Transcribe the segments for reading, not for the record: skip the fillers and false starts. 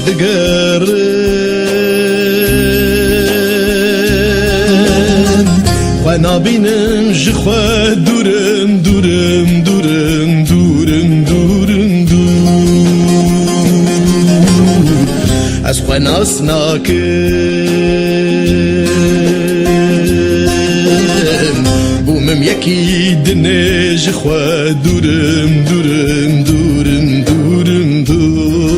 دگرم و نبینم جخوا دورم دورم دورم دورم دورم دور از خوا ناس ناکم بومم یکی دنه جخوا دورم دورم دورم دورم دور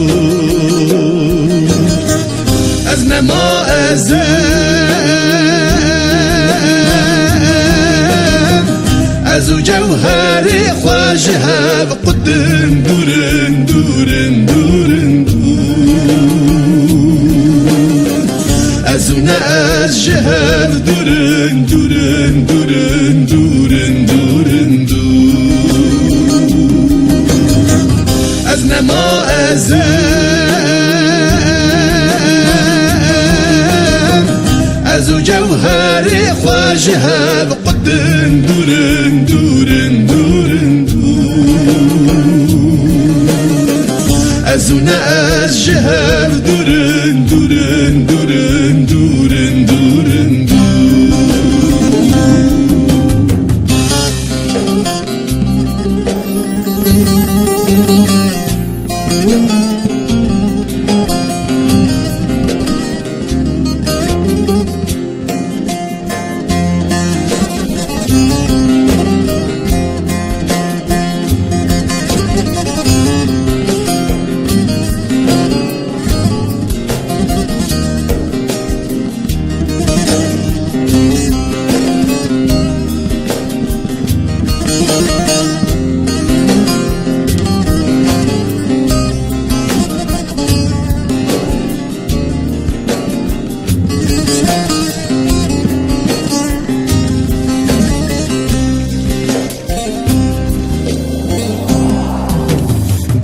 از نما از او جوهری خواجه بقدم دورن دورن دورن دور از او از جهب دورن دورن دورن دورن دورن دور از نما از او جوهری خواجه بقدم دورن دورن دورن دور از او از جهب دورن دورن دورن دورن دورن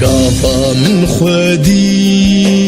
قافا من خودي